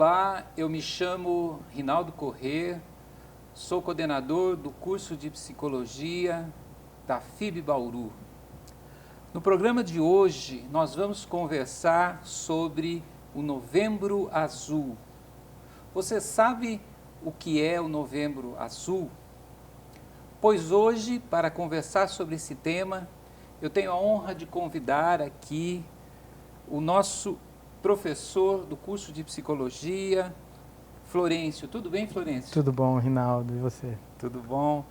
Olá, eu me chamo Rinaldo Corrêa, sou coordenador do curso de Psicologia da FIB Bauru. No programa de hoje, nós vamos conversar sobre o Novembro Azul. Você sabe o que é o Novembro Azul? Pois hoje, para conversar sobre esse tema, eu tenho a honra de convidar aqui o nosso professor do curso de Psicologia, Florencio. Tudo bem, Florencio? Tudo bom, Rinaldo. E você? Tudo bom.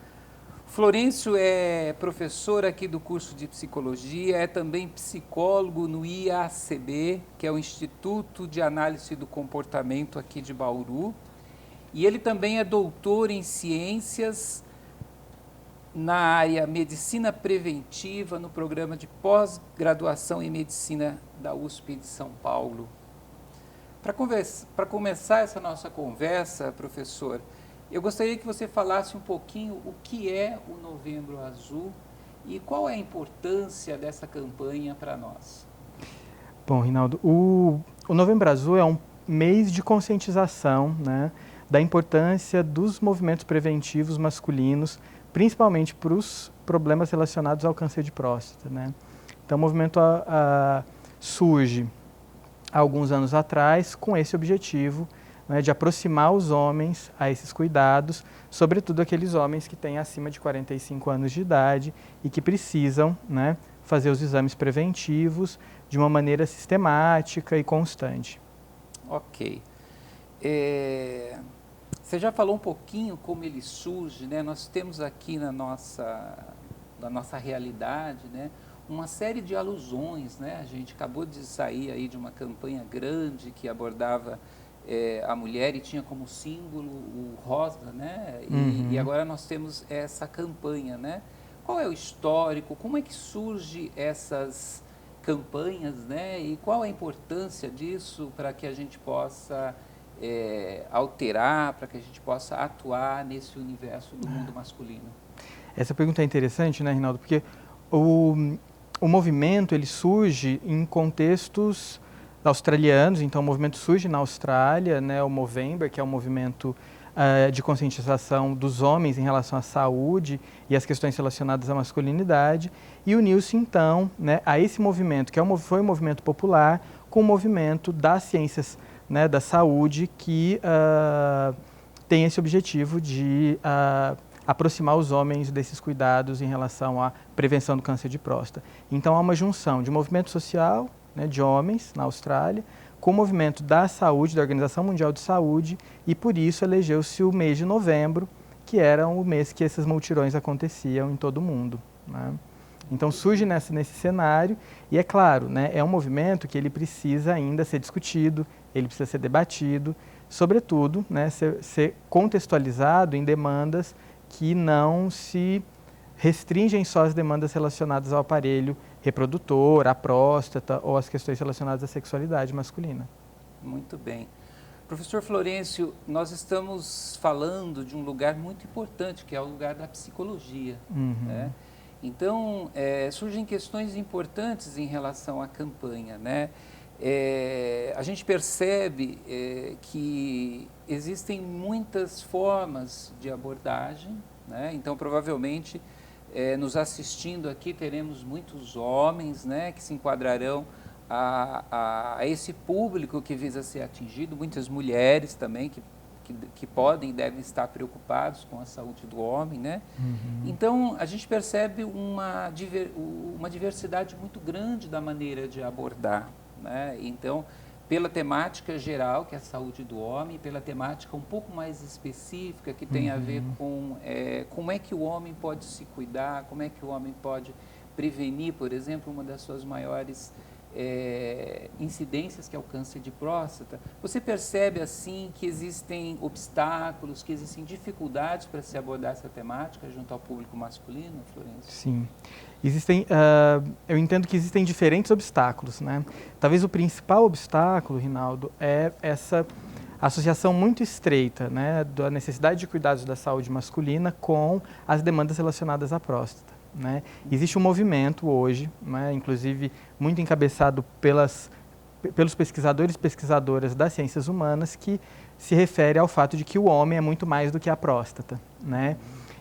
Florencio é professor aqui do curso de Psicologia, é também psicólogo no IACB, que é o Instituto de Análise do Comportamento aqui de Bauru. E ele também é doutor em Ciências na área Medicina Preventiva, no programa de pós-graduação em Medicina da USP de São Paulo. Para começar essa nossa conversa, professor, eu gostaria que você falasse um pouquinho o que é o Novembro Azul e qual é a importância dessa campanha para nós. Bom, Rinaldo, o Novembro Azul é um mês de conscientização, né, da importância dos movimentos preventivos masculinos, principalmente para os problemas relacionados ao câncer de próstata, né? Então, o movimento surge há alguns anos atrás com esse objetivo, né, de aproximar os homens a esses cuidados, sobretudo aqueles homens que têm acima de 45 anos de idade e que precisam, né, fazer os exames preventivos de uma maneira sistemática e constante. Ok. Você já falou um pouquinho como ele surge, né? Nós temos aqui na nossa realidade, né, uma série de alusões, né? A gente acabou de sair aí de uma campanha grande que abordava a mulher e tinha como símbolo o rosa, né? E agora nós temos essa campanha, né? Qual é o histórico? Como é que surge essas campanhas, né? E qual a importância disso para que a gente possa alterar, para que a gente possa atuar nesse universo do mundo masculino? Essa pergunta é interessante, né, Rinaldo? Porque o movimento ele surge em contextos australianos, então o movimento surge na Austrália, né, o Movember, que é um movimento de conscientização dos homens em relação à saúde e às questões relacionadas à masculinidade, e uniu-se então, né, a esse movimento, que foi um movimento popular, com o movimento das ciências, né, da saúde, que tem esse objetivo de aproximar os homens desses cuidados em relação à prevenção do câncer de próstata. Então há uma junção de movimento social, né, de homens na Austrália, com o movimento da saúde, da Organização Mundial de Saúde, e por isso elegeu-se o mês de novembro, que era o mês que esses multirões aconteciam em todo o mundo, né? Então surge nesse cenário e é claro, né, é um movimento que ele precisa ainda ser discutido, ele precisa ser debatido, sobretudo, né, ser contextualizado em demandas que não se restringem só às demandas relacionadas ao aparelho reprodutor, à próstata ou às questões relacionadas à sexualidade masculina. Muito bem. Professor Florencio, nós estamos falando de um lugar muito importante, que é o lugar da psicologia, né? Então, surgem questões importantes em relação à campanha, né? A gente percebe que existem muitas formas de abordagem, né? Então, provavelmente, nos assistindo aqui, teremos muitos homens, né, que se enquadrarão a esse público que visa ser atingido, muitas mulheres também que podem e devem estar preocupados com a saúde do homem, né? Então, a gente percebe uma diversidade muito grande da maneira de abordar, né? Então, pela temática geral, que é a saúde do homem, pela temática um pouco mais específica, que tem a ver com como é que o homem pode se cuidar, como é que o homem pode prevenir, por exemplo, uma das suas maiores incidências, que é o câncer de próstata. Você percebe, assim, que existem obstáculos, que existem dificuldades para se abordar essa temática junto ao público masculino, Florencio? Sim. Eu entendo que existem diferentes obstáculos, né? Talvez o principal obstáculo, Rinaldo, é essa associação muito estreita, né, da necessidade de cuidados da saúde masculina com as demandas relacionadas à próstata, né? Existe um movimento hoje, né, inclusive muito encabeçado pelas pelos pesquisadores e pesquisadoras das ciências humanas, que se refere ao fato de que o homem é muito mais do que a próstata, né?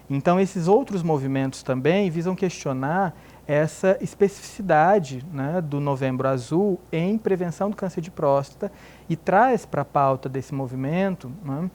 Então, esses outros movimentos também visam questionar essa especificidade, né, do Novembro Azul em prevenção do câncer de próstata e traz para a pauta desse movimento, né,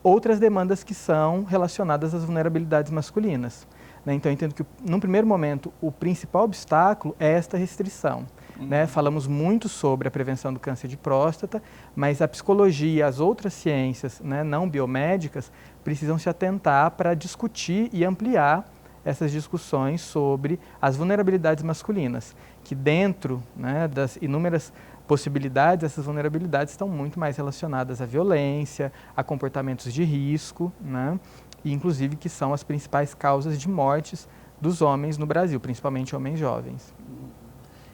outras demandas que são relacionadas às vulnerabilidades masculinas, né? Então, eu entendo que, num primeiro momento, o principal obstáculo é esta restrição. Né? Falamos muito sobre a prevenção do câncer de próstata, mas a psicologia e as outras ciências, né, não biomédicas precisam se atentar para discutir e ampliar essas discussões sobre as vulnerabilidades masculinas, que dentro, né, das inúmeras possibilidades, essas vulnerabilidades estão muito mais relacionadas à violência, a comportamentos de risco, né, e inclusive que são as principais causas de mortes dos homens no Brasil, principalmente homens jovens.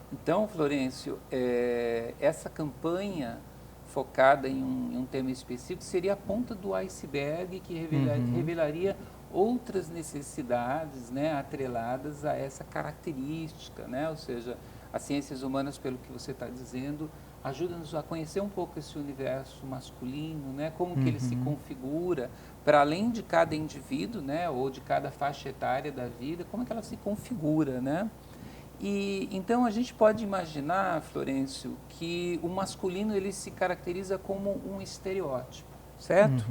Então, Florencio, essa campanha focada em um tema específico seria a ponta do iceberg que revelaria outras necessidades, né, atreladas a essa característica, né? Ou seja, as ciências humanas, pelo que você está dizendo, ajudam-nos a conhecer um pouco esse universo masculino, né? Como que ele se configura, para além de cada indivíduo, né, ou de cada faixa etária da vida, como é que ela se configura, né? E então a gente pode imaginar, Florencio, que o masculino ele se caracteriza como um estereótipo, certo?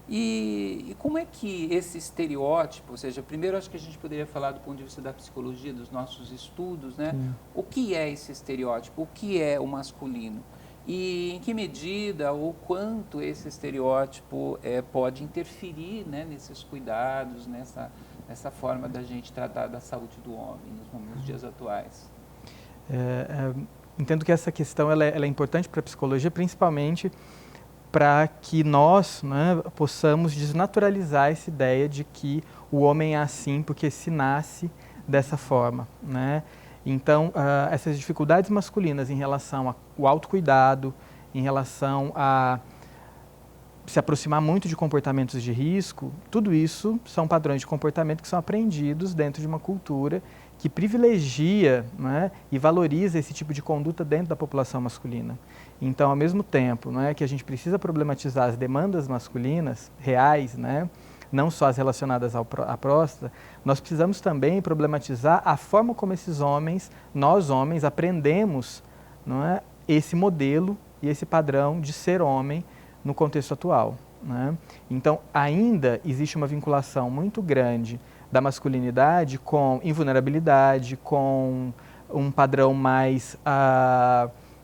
E como é que esse estereótipo, ou seja, primeiro acho que a gente poderia falar do ponto de vista da psicologia, dos nossos estudos, né? O que é esse estereótipo? O que é o masculino? E em que medida ou quanto esse estereótipo pode interferir, né, nesses cuidados, nessa forma da gente tratar da saúde do homem nos dias atuais? Entendo que essa questão ela é importante para a psicologia, principalmente para que nós, né, possamos desnaturalizar essa ideia de que o homem é assim porque se nasce dessa forma, né? Então, essas dificuldades masculinas em relação ao autocuidado, em relação a se aproximar muito de comportamentos de risco, tudo isso são padrões de comportamento que são aprendidos dentro de uma cultura que privilegia, né, e valoriza esse tipo de conduta dentro da população masculina. Então, ao mesmo tempo, não é, que a gente precisa problematizar as demandas masculinas reais, né, não só as relacionadas à próstata, nós precisamos também problematizar a forma como esses homens, nós homens, aprendemos, não é, esse modelo e esse padrão de ser homem no contexto atual, né? Então, ainda existe uma vinculação muito grande da masculinidade com invulnerabilidade, com um padrão mais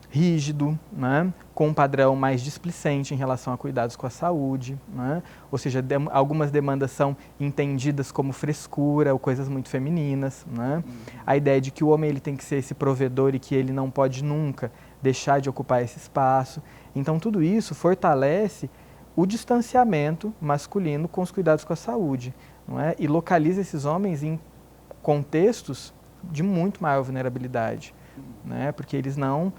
rígido, né? Com um padrão mais displicente em relação a cuidados com a saúde, né? Ou seja, algumas demandas são entendidas como frescura ou coisas muito femininas, né? A ideia de que o homem ele tem que ser esse provedor e que ele não pode nunca deixar de ocupar esse espaço. Então, tudo isso fortalece o distanciamento masculino com os cuidados com a saúde, não é? E localiza esses homens em contextos de muito maior vulnerabilidade, né? Porque eles não...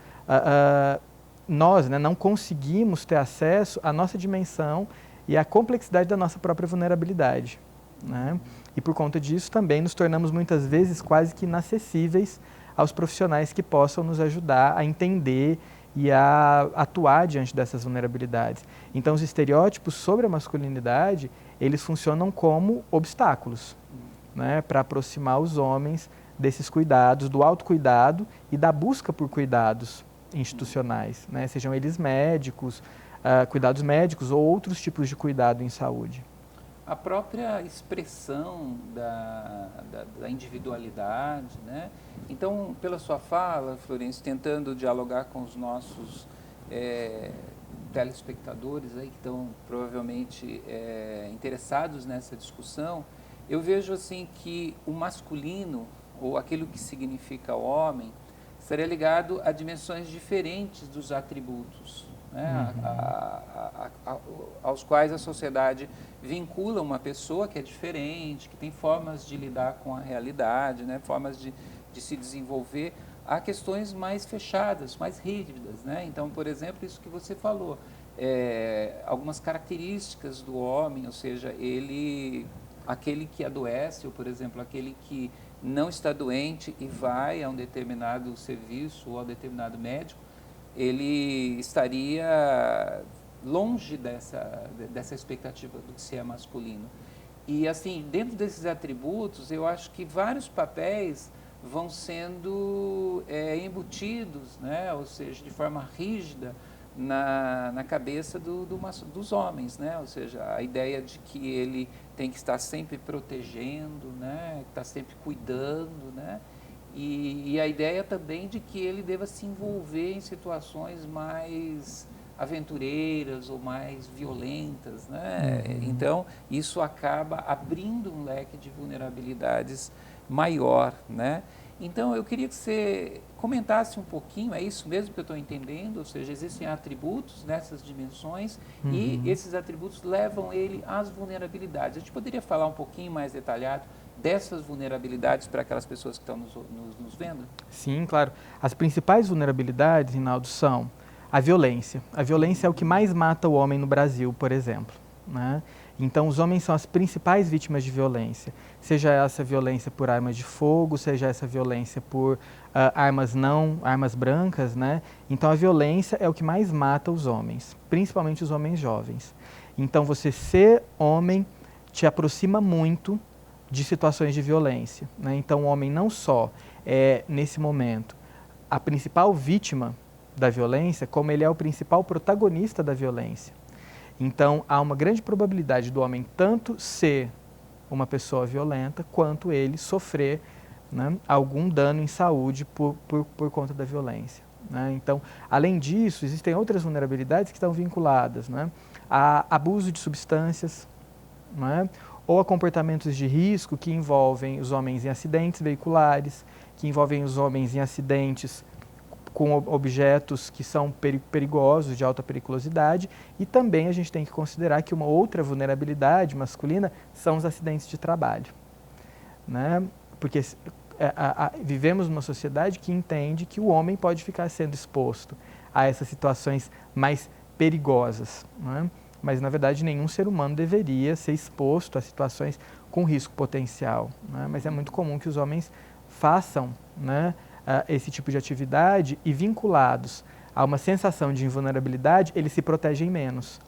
nós, né, não conseguimos ter acesso à nossa dimensão e à complexidade da nossa própria vulnerabilidade, né? E por conta disso também nos tornamos muitas vezes quase que inacessíveis aos profissionais que possam nos ajudar a entender e a atuar diante dessas vulnerabilidades. Então, os estereótipos sobre a masculinidade, eles funcionam como obstáculos, né, para aproximar os homens desses cuidados, do autocuidado e da busca por cuidados institucionais, né, sejam eles médicos, cuidados médicos ou outros tipos de cuidado em saúde. A própria expressão da individualidade, né? Então, pela sua fala, Florencio, tentando dialogar com os nossos telespectadores aí que estão provavelmente interessados nessa discussão, eu vejo assim que o masculino, ou aquilo que significa homem, estaria ligado a dimensões diferentes dos atributos, né? Aos quais a sociedade vincula uma pessoa que é diferente, que tem formas de lidar com a realidade, né? Formas de se desenvolver, a questões mais fechadas, mais rígidas, né? Então, por exemplo, isso que você falou, algumas características do homem, ou seja, aquele que adoece, ou, por exemplo, aquele que não está doente e vai a um determinado serviço ou a um determinado médico, ele estaria longe dessa expectativa do que se é masculino. E, assim, dentro desses atributos, eu acho que vários papéis vão sendo embutidos, né? Ou seja, de forma rígida na cabeça dos homens, né? Ou seja, a ideia de que ele tem que estar sempre protegendo, né? Estar sempre cuidando, né? E a ideia também de que ele deva se envolver em situações mais aventureiras ou mais violentas, né? Então, isso acaba abrindo um leque de vulnerabilidades maior, né? Então, eu queria que você comentasse um pouquinho, é isso mesmo que eu estou entendendo, ou seja, existem atributos nessas dimensões e esses atributos levam ele às vulnerabilidades. A gente poderia falar um pouquinho mais detalhado dessas vulnerabilidades para aquelas pessoas que estão nos vendo? Sim, claro. As principais vulnerabilidades, Rinaldo, são a violência. A violência é o que mais mata o homem no Brasil, por exemplo, né? Então, os homens são as principais vítimas de violência, seja essa violência por armas de fogo, seja essa violência por armas brancas, né? Então, a violência é o que mais mata os homens, principalmente os homens jovens. Então, você ser homem te aproxima muito de situações de violência, né? Então, o homem não só é, nesse momento, a principal vítima da violência, como ele é o principal protagonista da violência. Então, há uma grande probabilidade do homem tanto ser uma pessoa violenta, quanto ele sofrer, né, algum dano em saúde por conta da violência, né? Então, além disso, existem outras vulnerabilidades que estão vinculadas, né, a abuso de substâncias, né, ou a comportamentos de risco que envolvem os homens em acidentes veiculares, que envolvem os homens em acidentes com objetos que são perigosos, de alta periculosidade, e também a gente tem que considerar que uma outra vulnerabilidade masculina são os acidentes de trabalho, né? Porque vivemos numa sociedade que entende que o homem pode ficar sendo exposto a essas situações mais perigosas, né? Mas, na verdade, nenhum ser humano deveria ser exposto a situações com risco potencial, né? Mas é muito comum que os homens façam, né, esse tipo de atividade e, vinculados a uma sensação de invulnerabilidade, eles se protegem menos.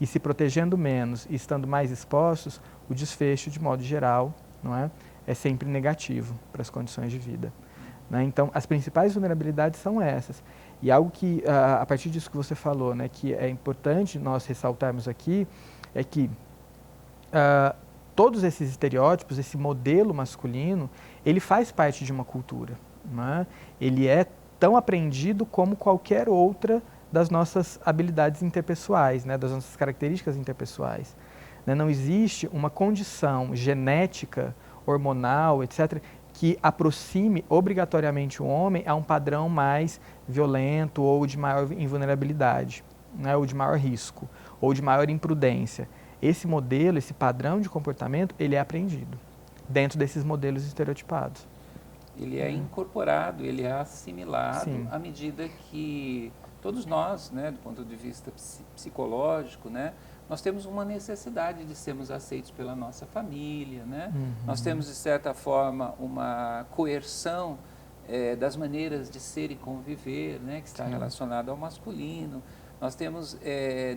E se protegendo menos e estando mais expostos, o desfecho, de modo geral, não é, é sempre negativo para as condições de vida, né? Então, as principais vulnerabilidades são essas. E algo que, a partir disso que você falou, né, que é importante nós ressaltarmos aqui, é que todos esses estereótipos, esse modelo masculino, ele faz parte de uma cultura, né? Ele é tão aprendido como qualquer outra das nossas habilidades interpessoais, né, das nossas características interpessoais, né? Não existe uma condição genética, hormonal, etc., que aproxime obrigatoriamente o homem a um padrão mais violento ou de maior invulnerabilidade, né, ou de maior risco, ou de maior imprudência. Esse modelo, esse padrão de comportamento, ele é aprendido dentro desses modelos estereotipados. Ele é incorporado, ele é assimilado. Sim. À medida que todos nós, né, do ponto de vista psicológico, né, nós temos uma necessidade de sermos aceitos pela nossa família, né? Nós temos, de certa forma, uma coerção das maneiras de ser e conviver, né, que está relacionada ao masculino. Nós temos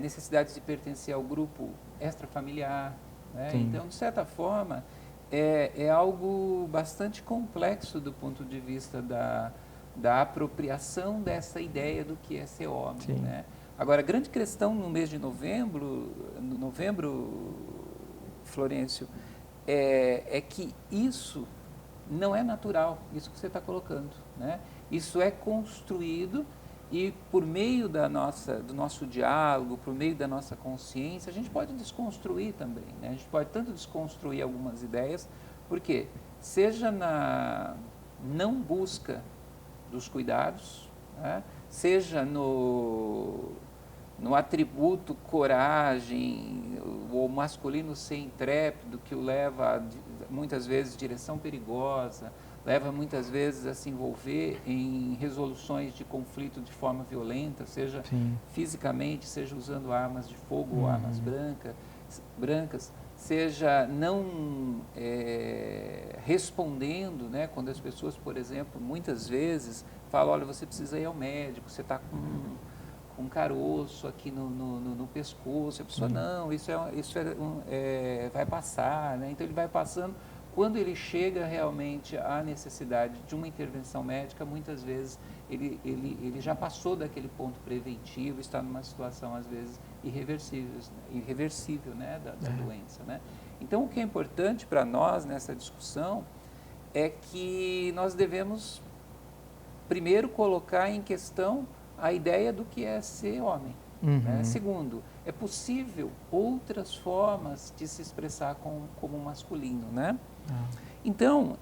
necessidades de pertencer ao grupo extrafamiliar, né? Então, de certa forma, é algo bastante complexo do ponto de vista da apropriação dessa ideia do que é ser homem, né? Agora, a grande questão no mês de novembro, Florencio, é que isso não é natural, isso que você está colocando, né? Isso é construído e, por meio do nosso diálogo, por meio da nossa consciência, a gente pode desconstruir também, né? A gente pode tanto desconstruir algumas ideias, porque seja na não busca dos cuidados, né? Seja no atributo coragem, o masculino ser intrépido, que o leva, muitas vezes, em direção perigosa, leva muitas vezes a se envolver em resoluções de conflito de forma violenta, seja fisicamente, seja usando armas de fogo ou armas brancas, seja não respondendo, né, quando as pessoas, por exemplo, muitas vezes falo, olha, você precisa ir ao médico, você está com um caroço aqui no pescoço, a pessoa, não, vai passar, né? Então ele vai passando. Quando ele chega realmente à necessidade de uma intervenção médica, muitas vezes ele já passou daquele ponto preventivo, está numa situação, às vezes, irreversível, né, da doença, né? Então, o que é importante para nós nessa discussão é que nós devemos, primeiro, colocar em questão a ideia do que é ser homem. Né? Segundo, é possível outras formas de se expressar como masculino, né? Então,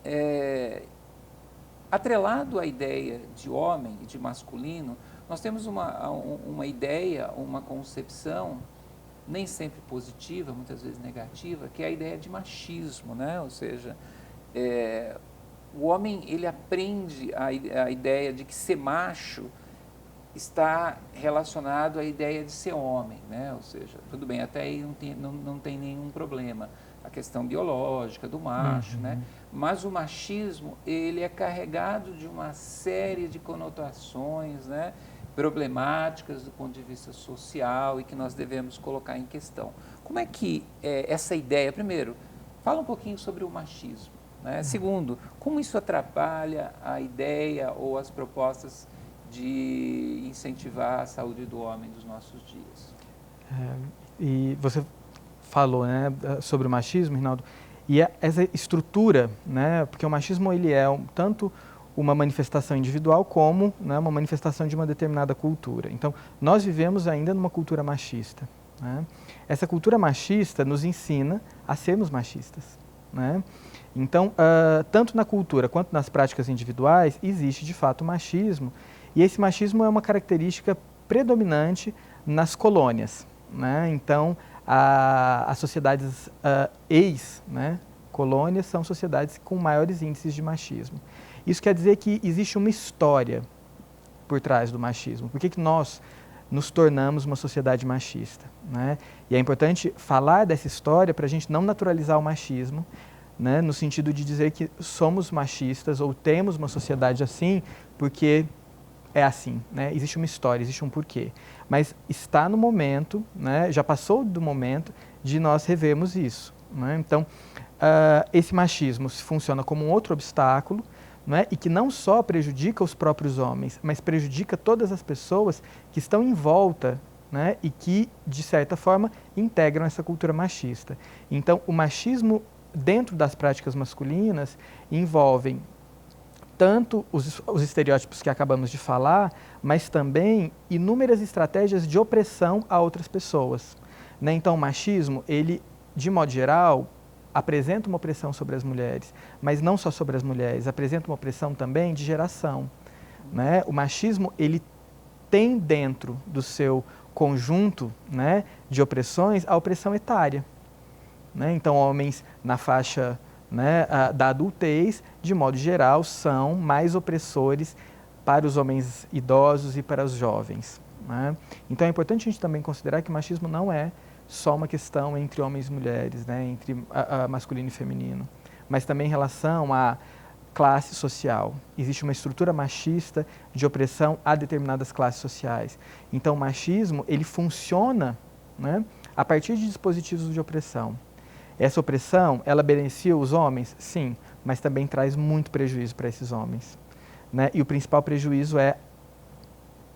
atrelado à ideia de homem e de masculino, nós temos uma ideia, uma concepção, nem sempre positiva, muitas vezes negativa, que é a ideia de machismo, né? Ou seja, o homem, ele aprende a ideia de que ser macho está relacionado à ideia de ser homem, né? Ou seja, tudo bem, até aí não tem nenhum problema, a questão biológica do macho, né? Mas o machismo, ele é carregado de uma série de conotações, né, problemáticas do ponto de vista social e que nós devemos colocar em questão. Como é que essa ideia, primeiro, fala um pouquinho sobre o machismo, né? Segundo, como isso atrapalha a ideia ou as propostas de incentivar a saúde do homem dos nossos dias? E você falou, né, sobre o machismo, Rinaldo, e essa estrutura, né, porque o machismo ele é tanto uma manifestação individual como, né, uma manifestação de uma determinada cultura. Então, nós vivemos ainda numa cultura machista, né? Essa cultura machista nos ensina a sermos machistas, né? Então, tanto na cultura quanto nas práticas individuais, existe de fato o machismo, e esse machismo é uma característica predominante nas colônias, né? Então, as sociedades né, colônias são sociedades com maiores índices de machismo. Isso quer dizer que existe uma história por trás do machismo. Por que nós nos tornamos uma sociedade machista, né? E é importante falar dessa história para a gente não naturalizar o machismo, né, no sentido de dizer que somos machistas ou temos uma sociedade assim porque é assim, né? Existe uma história, existe um porquê. Mas está no momento, né, já passou do momento de nós revermos isso, né? Então, esse machismo funciona como um outro obstáculo, né, e que não só prejudica os próprios homens, mas prejudica todas as pessoas que estão em volta, né, e que, de certa forma, integram essa cultura machista. Então, o machismo dentro das práticas masculinas envolvem tanto os estereótipos que acabamos de falar, mas também inúmeras estratégias de opressão a outras pessoas, né? Então, o machismo, ele, de modo geral, apresenta uma opressão sobre as mulheres, mas não só sobre as mulheres, apresenta uma opressão também de geração, né? O machismo, ele tem dentro do seu conjunto, né, de opressões a opressão etária, né? Então, homens na faixa, né, da adultez, de modo geral, são mais opressores para os homens idosos e para os jovens, né? Então é importante a gente também considerar que o machismo não é só uma questão entre homens e mulheres, né, entre masculino e feminino, mas também em relação à classe social. Existe uma estrutura machista de opressão a determinadas classes sociais. Então o machismo, ele funciona, né, a partir de dispositivos de opressão. Essa opressão, ela beneficia os homens? Sim, mas também traz muito prejuízo para esses homens, né? E o principal prejuízo é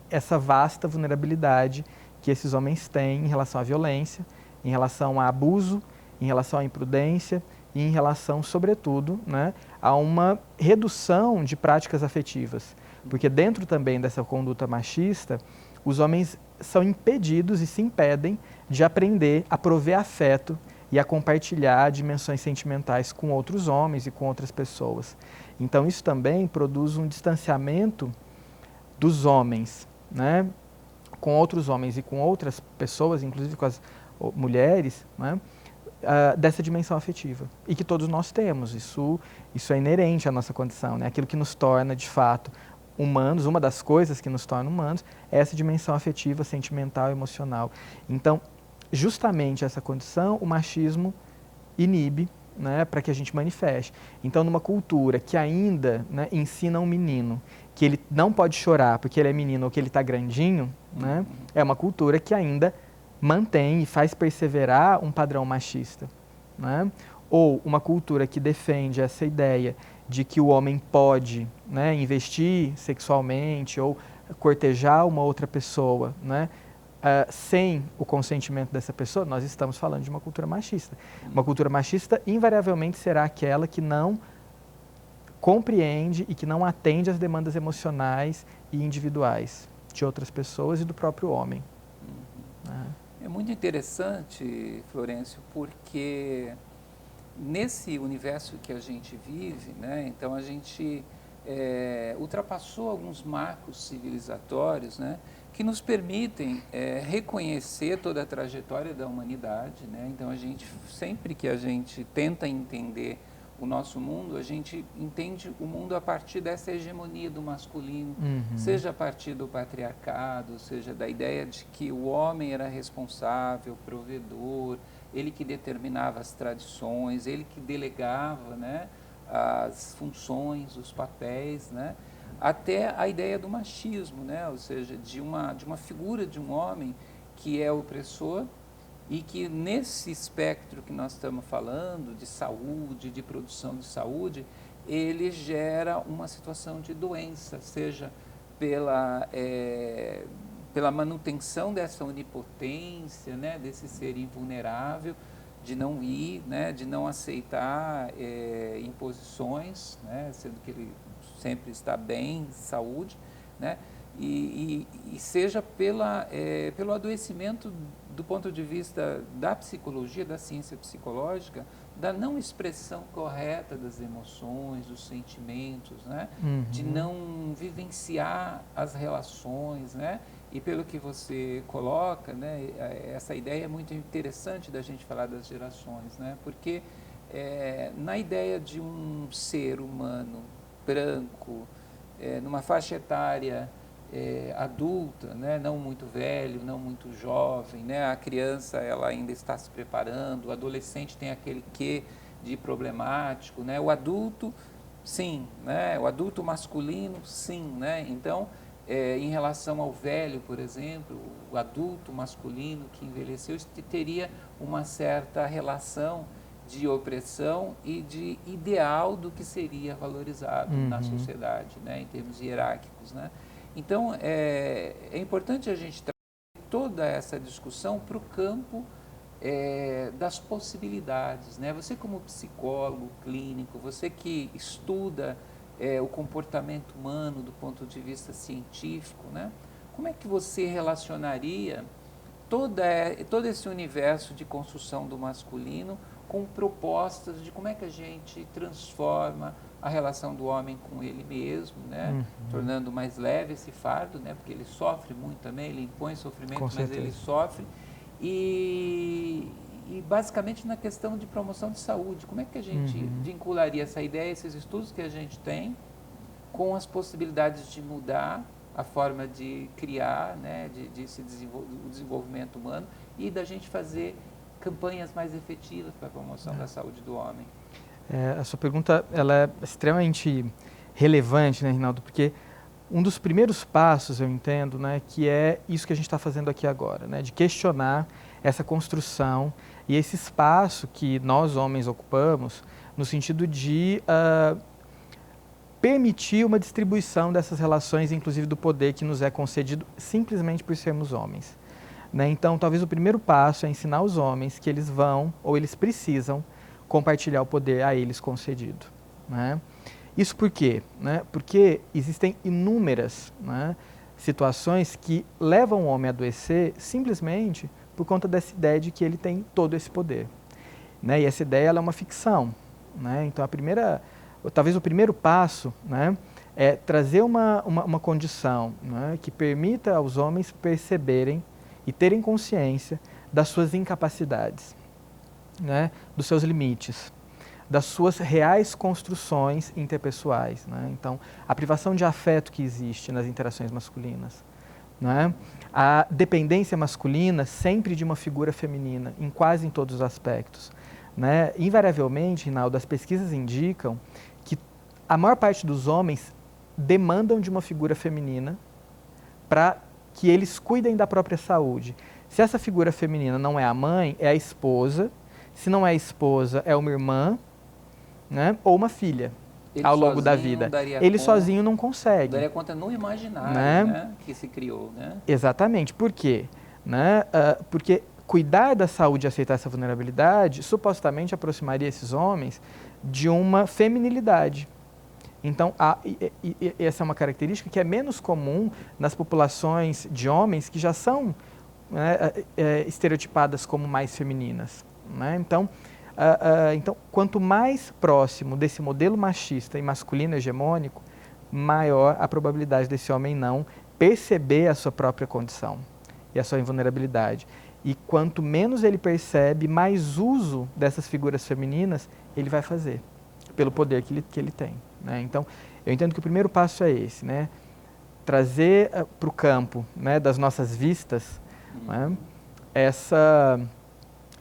essa vasta vulnerabilidade que esses homens têm em relação à violência, em relação a abuso, em relação à imprudência e em relação, sobretudo, né, a uma redução de práticas afetivas. Porque dentro também dessa conduta machista, os homens são impedidos e se impedem de aprender a prover afeto e a compartilhar dimensões sentimentais com outros homens e com outras pessoas. Então, isso também produz um distanciamento dos homens, né, com outros homens e com outras pessoas, inclusive com as mulheres, né, dessa dimensão afetiva. E que todos nós temos, isso é inerente à nossa condição, né? Aquilo que nos torna, de fato, humanos, uma das coisas que nos torna humanos é essa dimensão afetiva, sentimental, emocional. Então, justamente essa condição, o machismo inibe, né, para que a gente manifeste. Então, numa cultura que ainda, né, ensina um menino que ele não pode chorar porque ele é menino ou que ele está grandinho, né, é uma cultura que ainda mantém e faz perseverar um padrão machista, né? Ou uma cultura que defende essa ideia de que o homem pode, né, investir sexualmente ou cortejar uma outra pessoa, né, sem o consentimento dessa pessoa, nós estamos falando de uma cultura machista. Uma cultura machista invariavelmente será aquela que não compreende e que não atende às demandas emocionais e individuais de outras pessoas e do próprio homem. É muito interessante, Florencio, porque nesse universo que a gente vive, né, então a gente ultrapassou alguns marcos civilizatórios, né, que nos permitem reconhecer toda a trajetória da humanidade, né? Então a gente, sempre que a gente tenta entender o nosso mundo, a gente entende o mundo a partir dessa hegemonia do masculino, seja a partir do patriarcado, seja da ideia de que o homem era responsável, provedor, ele que determinava as tradições, ele que delegava, né, as funções, os papéis, né, até a ideia do machismo, né, ou seja, de uma figura de um homem que é opressor e que nesse espectro que nós estamos falando, de saúde, de produção de saúde, ele gera uma situação de doença, seja pela manutenção dessa onipotência, né, desse ser invulnerável, de não ir, né, de não aceitar imposições, né, sendo que ele sempre está bem, saúde, né, e seja pelo adoecimento do ponto de vista da psicologia, da ciência psicológica, da não expressão correta das emoções, dos sentimentos, né, de não vivenciar as relações, né. E pelo que você coloca, né, essa ideia é muito interessante da gente falar das gerações, né, porque na ideia de um ser humano branco, numa faixa etária adulta, né, não muito velho, não muito jovem, né, a criança ela ainda está se preparando, o adolescente tem aquele quê de problemático, né, o adulto, sim, né, o adulto masculino, sim, né, então em relação ao velho, por exemplo, o adulto masculino que envelheceu, isso teria uma certa relação de opressão e de ideal do que seria valorizado na sociedade, né, em termos hierárquicos, né. Então, é importante a gente trazer toda essa discussão para o campo das possibilidades, né. Você como psicólogo clínico, você que estuda o comportamento humano do ponto de vista científico, né? Como é que você relacionaria todo esse universo de construção do masculino com propostas de como é que a gente transforma a relação do homem com ele mesmo, né? Tornando mais leve esse fardo, né? Porque ele sofre muito também, ele impõe sofrimento, mas ele sofre. E basicamente na questão de promoção de saúde, como é que a gente vincularia essa ideia, esses estudos que a gente tem, com as possibilidades de mudar a forma de criar, né, o desenvolvimento humano e da gente fazer campanhas mais efetivas para a promoção da saúde do homem? A sua pergunta ela é extremamente relevante, né, Rinaldo, porque um dos primeiros passos, eu entendo, né, que é isso que a gente está fazendo aqui agora, né, de questionar essa construção e esse espaço que nós, homens, ocupamos, no sentido de permitir uma distribuição dessas relações, inclusive do poder que nos é concedido simplesmente por sermos homens, né? Então, talvez o primeiro passo é ensinar os homens que eles vão, ou eles precisam, compartilhar o poder a eles concedido, né? Isso por quê? Né? Porque existem inúmeras, né, situações que levam o homem a adoecer simplesmente por conta dessa ideia de que ele tem todo esse poder, né? E essa ideia ela é uma ficção, né? Então, talvez o primeiro passo, né, é trazer uma condição, né, que permita aos homens perceberem e terem consciência das suas incapacidades, né, dos seus limites, das suas reais construções interpessoais, né? Então, a privação de afeto que existe nas interações masculinas, né? A dependência masculina sempre de uma figura feminina, em todos os aspectos, né? Invariavelmente, Rinaldo, as pesquisas indicam que a maior parte dos homens demandam de uma figura feminina para que eles cuidem da própria saúde. Se essa figura feminina não é a mãe, é a esposa. Se não é a esposa, é uma irmã, né? Ou uma filha, ao longo da vida. Ele sozinho não consegue. Daria conta no imaginário, né? Que se criou. Né? Exatamente. Por quê? Né? Porque cuidar da saúde e aceitar essa vulnerabilidade supostamente aproximaria esses homens de uma feminilidade. Então, essa é uma característica que é menos comum nas populações de homens que já são, né, estereotipadas como mais femininas. Né? Então, quanto mais próximo desse modelo machista e masculino hegemônico, maior a probabilidade desse homem não perceber a sua própria condição e a sua invulnerabilidade. E quanto menos ele percebe, mais uso dessas figuras femininas ele vai fazer, pelo poder que ele tem. Né? Então, eu entendo que o primeiro passo é esse, né? Trazer para o campo, né, das nossas vistas, né, essa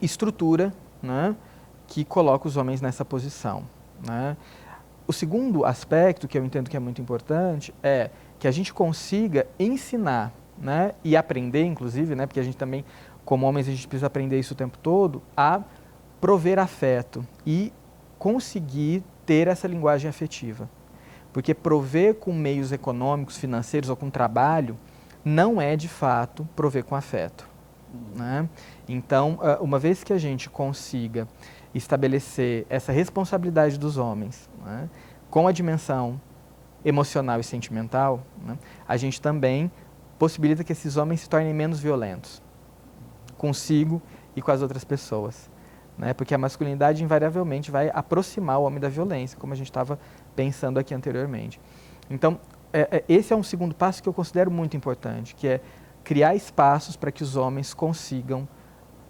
estrutura, né, que coloca os homens nessa posição. Né? O segundo aspecto, que eu entendo que é muito importante, é que a gente consiga ensinar, né, e aprender, inclusive, né, porque a gente também, como homens, a gente precisa aprender isso o tempo todo, a prover afeto e conseguir ter essa linguagem afetiva. Porque prover com meios econômicos, financeiros ou com trabalho não é, de fato, prover com afeto. Né? Então, uma vez que a gente consiga estabelecer essa responsabilidade dos homens, né, com a dimensão emocional e sentimental, né, a gente também possibilita que esses homens se tornem menos violentos consigo e com as outras pessoas. Né? Porque a masculinidade invariavelmente vai aproximar o homem da violência, como a gente estava pensando aqui anteriormente. Então, esse é um segundo passo que eu considero muito importante, que é criar espaços para que os homens consigam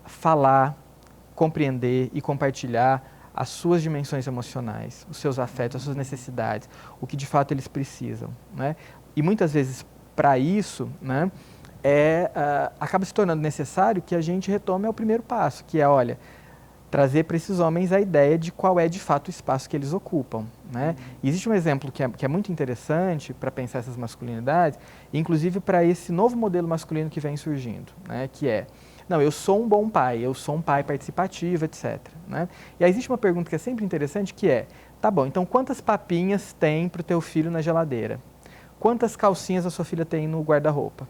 falar, compreender e compartilhar as suas dimensões emocionais, os seus afetos, as suas necessidades, o que de fato eles precisam. Né? E muitas vezes, para isso, né, acaba se tornando necessário que a gente retome ao primeiro passo, que é, olha, trazer para esses homens a ideia de qual é de fato o espaço que eles ocupam. Né? Existe um exemplo que é muito interessante para pensar essas masculinidades, inclusive para esse novo modelo masculino que vem surgindo, né? Que é, não, eu sou um bom pai, eu sou um pai participativo, etc. Né? E aí existe uma pergunta que é sempre interessante, que é, tá bom, então quantas papinhas tem para o teu filho na geladeira? Quantas calcinhas a sua filha tem no guarda-roupa?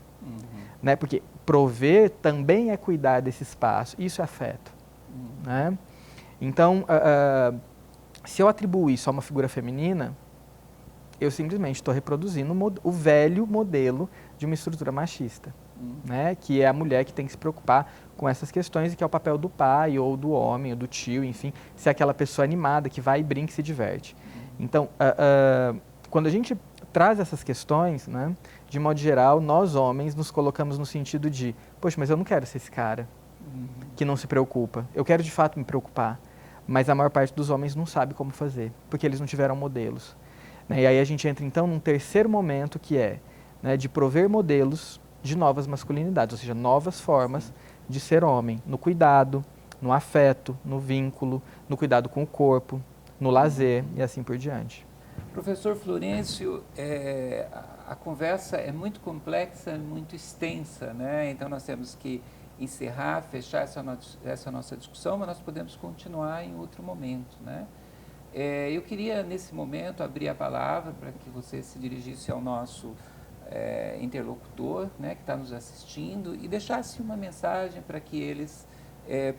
Né? Porque prover também é cuidar desse espaço, isso é afeto. Né? Então, se eu atribuo isso a uma figura feminina, eu simplesmente estou reproduzindo o velho modelo de uma estrutura machista, né? Que é a mulher que tem que se preocupar com essas questões e que é o papel do pai ou do homem ou do tio, enfim, ser aquela pessoa animada que vai, brinca e se diverte. Então, quando a gente traz essas questões, né, de modo geral, nós homens nos colocamos no sentido de, poxa, mas eu não quero ser esse cara que não se preocupa. Eu quero de fato me preocupar, mas a maior parte dos homens não sabe como fazer, porque eles não tiveram modelos. Né? E aí a gente entra então num terceiro momento que é, né, de prover modelos de novas masculinidades, ou seja, novas formas de ser homem, no cuidado, no afeto, no vínculo, no cuidado com o corpo, no lazer e assim por diante. Professor Florencio, a conversa é muito complexa, muito extensa, né? Então nós temos que encerrar, fechar essa nossa discussão, mas nós podemos continuar em outro momento, né? Eu queria, nesse momento, abrir a palavra para que você se dirigisse ao nosso interlocutor, né, que está nos assistindo, e deixasse uma mensagem para que eles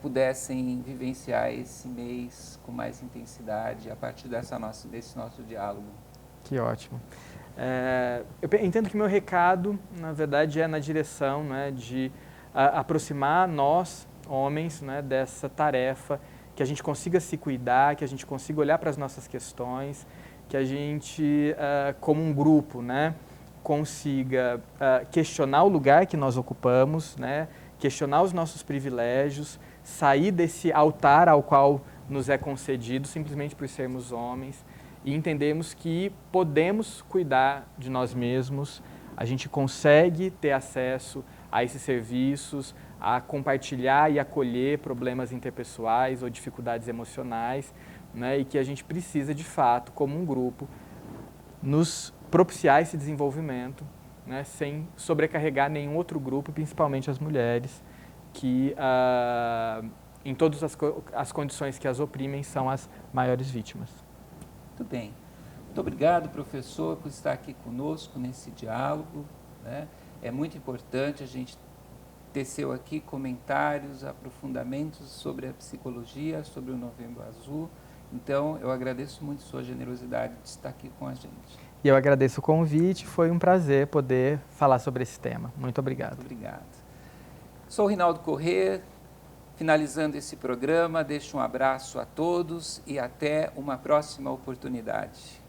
pudessem vivenciar esse mês com mais intensidade a partir desse nosso diálogo. Que ótimo. Eu entendo que meu recado, na verdade, é na direção, né, de aproximar nós, homens, né, dessa tarefa, que a gente consiga se cuidar, que a gente consiga olhar para as nossas questões, que a gente, como um grupo, né, consiga questionar o lugar que nós ocupamos, né, questionar os nossos privilégios, sair desse altar ao qual nos é concedido simplesmente por sermos homens e entendermos que podemos cuidar de nós mesmos, a gente consegue ter acesso a esses serviços, a compartilhar e acolher problemas interpessoais ou dificuldades emocionais, né, e que a gente precisa, de fato, como um grupo, nos propiciar esse desenvolvimento, né, sem sobrecarregar nenhum outro grupo, principalmente as mulheres, que em todas as condições que as oprimem são as maiores vítimas. Muito bem. Muito obrigado, professor, por estar aqui conosco nesse diálogo, né? É muito importante a gente teceu aqui comentários, aprofundamentos sobre a psicologia, sobre o Novembro Azul. Então, eu agradeço muito sua generosidade de estar aqui com a gente. E eu agradeço o convite, foi um prazer poder falar sobre esse tema. Muito obrigado. Muito obrigado. Sou o Rinaldo Corrêa, finalizando esse programa, deixo um abraço a todos e até uma próxima oportunidade.